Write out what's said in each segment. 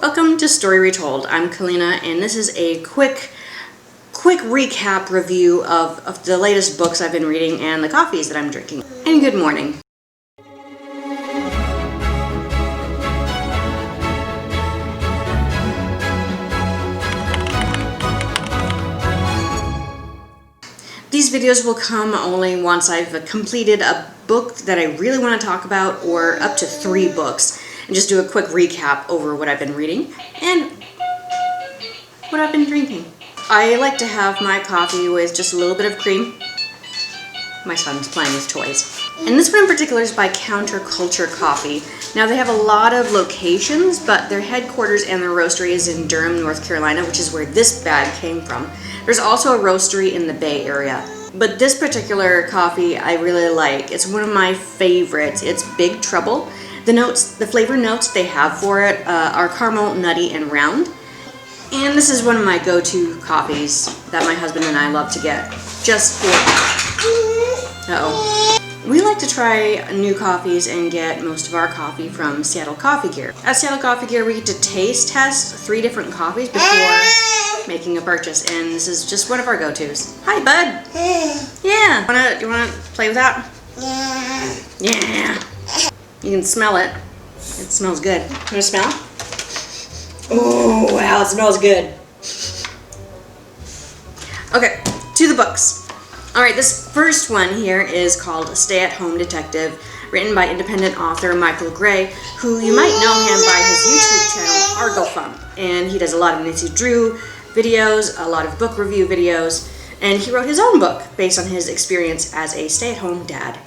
Welcome to Story Retold. I'm Calina, and this is a quick recap review of the latest books I've been reading and the coffees that I'm drinking. And good morning. These videos will come only once I've completed a book that I really want to talk about, or up to 3 books, and just do a quick recap over what I've been reading and what I've been drinking. I like to have my coffee with just a little bit of cream. My son's playing with toys. And this one in particular is by Counterculture Coffee. Now they have a lot of locations, but their headquarters and their roastery is in Durham, North Carolina, which is where this bag came from. There's also a roastery in the Bay Area. But this particular coffee I really like. It's one of my favorites. It's Big Trouble. The flavor notes they have for it are caramel, nutty, and round. And this is one of my go-to coffees that my husband and I love to get. Just for... Uh-oh. We like to try new coffees and get most of our coffee from Seattle Coffee Gear. At Seattle Coffee Gear, we get to taste test 3 different coffees before making a purchase, and this is just one of our go-tos. Hi, bud. Yeah. You wanna play with that? Yeah. You can smell it. It smells good. You wanna smell? Oh, wow, it smells good. Okay, to the books. All right, this first one here is called Stay-at-Home Detective, written by independent author Michael Gray, who you might know him by his YouTube channel, Arglethump. And he does a lot of Nancy Drew videos, a lot of book review videos, and he wrote his own book based on his experience as a stay-at-home dad.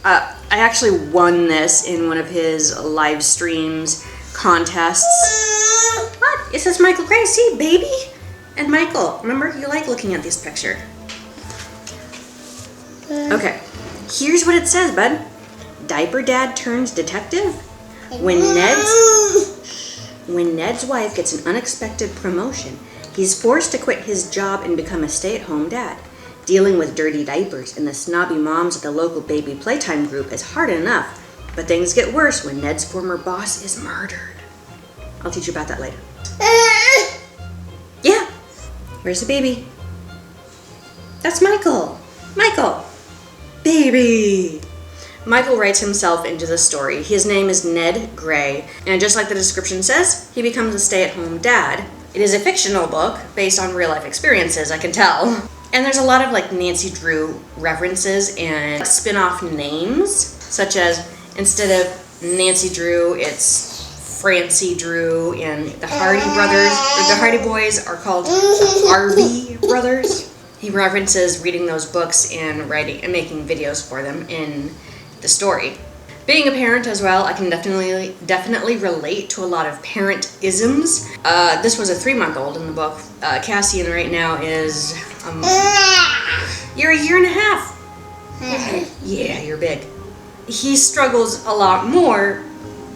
I actually won this in one of his live streams contests. What? It says Michael Gray. See, baby? And Michael. Remember, you like looking at this picture. Okay, here's what it says, bud. Diaper dad turns detective? When Ned's wife gets an unexpected promotion, he's forced to quit his job and become a stay-at-home dad. Dealing with dirty diapers and the snobby moms at the local baby playtime group is hard enough, but things get worse when Ned's former boss is murdered. I'll teach you about that later. Yeah, where's the baby? That's Michael. Michael. Baby. Michael writes himself into the story. His name is Ned Gray, and just like the description says, he becomes a stay-at-home dad. It is a fictional book based on real-life experiences, I can tell. And there's a lot of like Nancy Drew references and spin-off names, such as instead of Nancy Drew, it's Francie Drew, and the Hardy brothers, or the Hardy boys are called the Harvey brothers. He references reading those books and writing and making videos for them in the story. Being a parent as well, I can definitely relate to a lot of parent-isms. This was a 3-month-old in the book. Cassian right now is you're a year and a half. Yeah, you're big. He struggles a lot more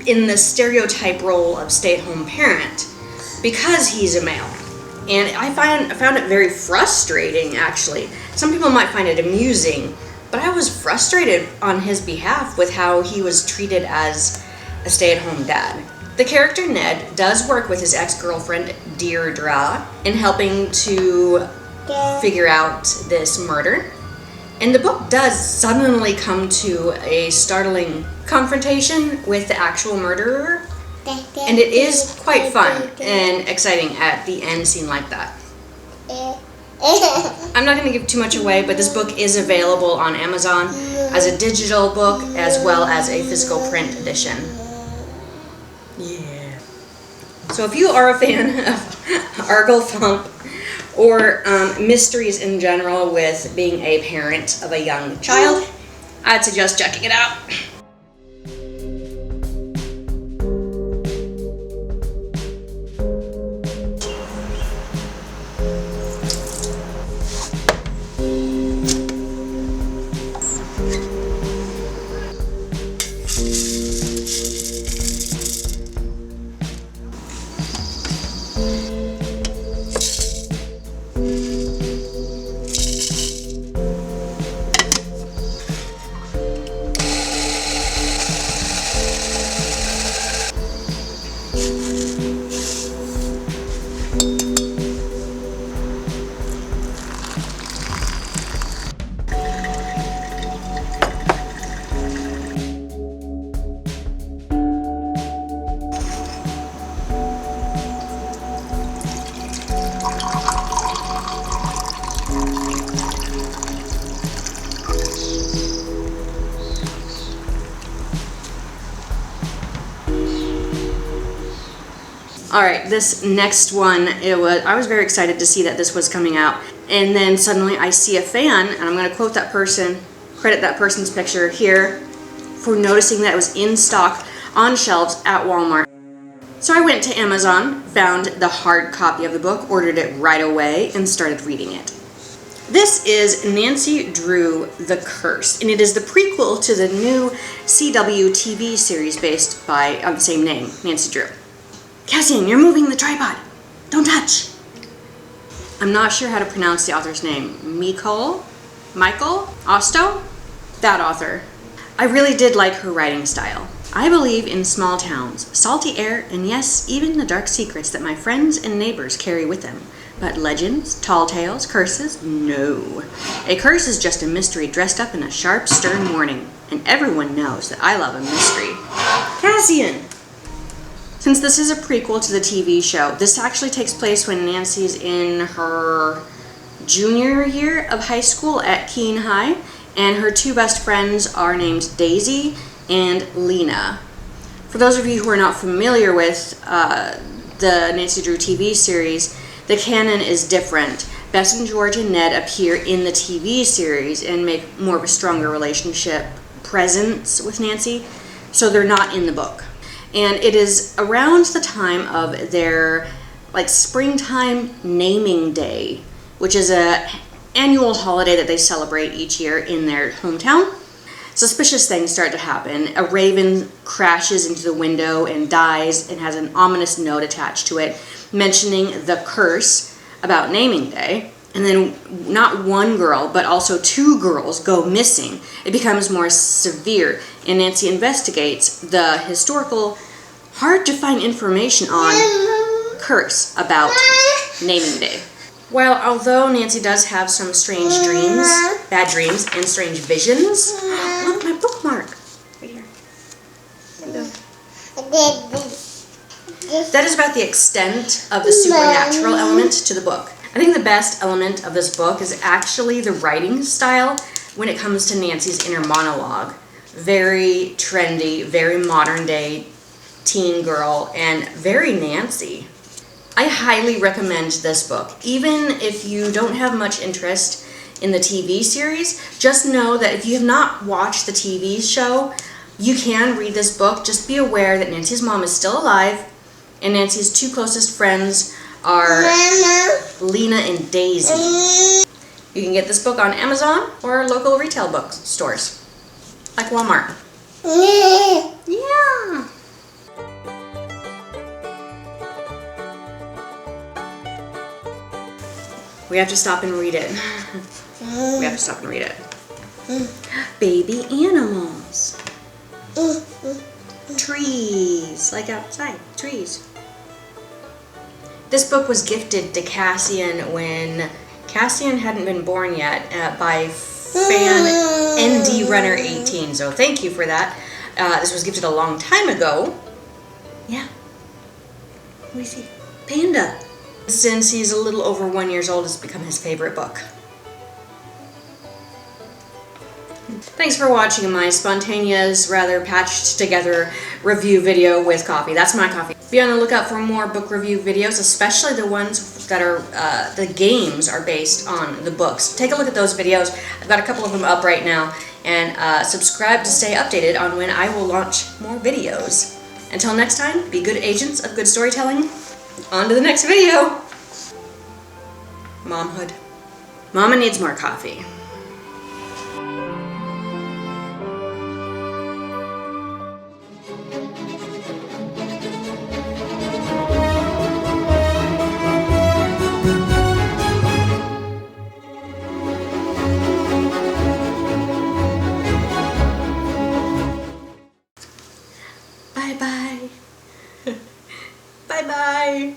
in the stereotype role of stay-at-home parent because he's a male. And I found it very frustrating, actually. Some people might find it amusing, but I was frustrated on his behalf with how he was treated as a stay-at-home dad. The character Ned does work with his ex-girlfriend Deirdre in helping to figure out this murder. And the book does suddenly come to a startling confrontation with the actual murderer. And it is quite fun and exciting at the end scene like that. I'm not going to give too much away, but this book is available on Amazon as a digital book as well as a physical print edition. Yeah. So if you are a fan of Arglethump or mysteries in general with being a parent of a young child, I'd suggest checking it out. All right, this next one, I was very excited to see that this was coming out. And then suddenly I see a fan, and I'm going to quote that person, credit that person's picture here for noticing that it was in stock on shelves at Walmart. So I went to Amazon, found the hard copy of the book, ordered it right away, and started reading it. This is Nancy Drew, The Curse, and it is the prequel to the new CW TV series based on the same name, Nancy Drew. Cassian, you're moving the tripod. Don't touch. I'm not sure how to pronounce the author's name. Michael Osto? That author. I really did like her writing style. I believe in small towns, salty air, and yes, even the dark secrets that my friends and neighbors carry with them. But legends, tall tales, curses? No. A curse is just a mystery dressed up in a sharp, stern warning. And everyone knows that I love a mystery. Cassian! Since this is a prequel to the TV show, this actually takes place when Nancy's in her junior year of high school at Keene High, and her two best friends are named Daisy and Lena. For those of you who are not familiar with the Nancy Drew TV series, the canon is different. Bess and George and Ned appear in the TV series and make more of a stronger relationship presence with Nancy, so they're not in the book. And it is around the time of their springtime naming day, which is a annual holiday that they celebrate each year in their hometown. Suspicious things start to happen. A raven crashes into the window and dies and has an ominous note attached to it mentioning the curse about naming day. And then not one girl, but also two girls go missing. It becomes more severe, and Nancy investigates the historical, hard-to-find information on curse about naming day. Well, although Nancy does have some strange dreams, bad dreams, and strange visions... Look, my bookmark! Right here. There you go. That is about the extent of the supernatural element to the book. I think the best element of this book is actually the writing style when it comes to Nancy's inner monologue. Very trendy, very modern day teen girl, and very Nancy. I highly recommend this book. Even if you don't have much interest in the TV series, just know that if you have not watched the TV show, you can read this book. Just be aware that Nancy's mom is still alive, and Nancy's two closest friends are Lena and Daisy. You can get this book on Amazon or local retail bookstores, like Walmart. Yeah. We have to stop and read it. We have to stop and read it. Baby animals. Trees, like outside, trees. This book was gifted to Cassian when Cassian hadn't been born yet by fan ND Runner 18. So thank you for that. This was gifted a long time ago. Yeah. What do you see? Panda. Since he's a little over 1 year old, it's become his favorite book. Thanks for watching my spontaneous, rather patched together review video with coffee. That's my coffee. Be on the lookout for more book review videos, especially the ones that are, the games are based on the books. Take a look at those videos. I've got a couple of them up right now. And subscribe to stay updated on when I will launch more videos. Until next time, be good agents of good storytelling. On to the next video. Momhood. Mama needs more coffee. Bye-bye. Bye-bye.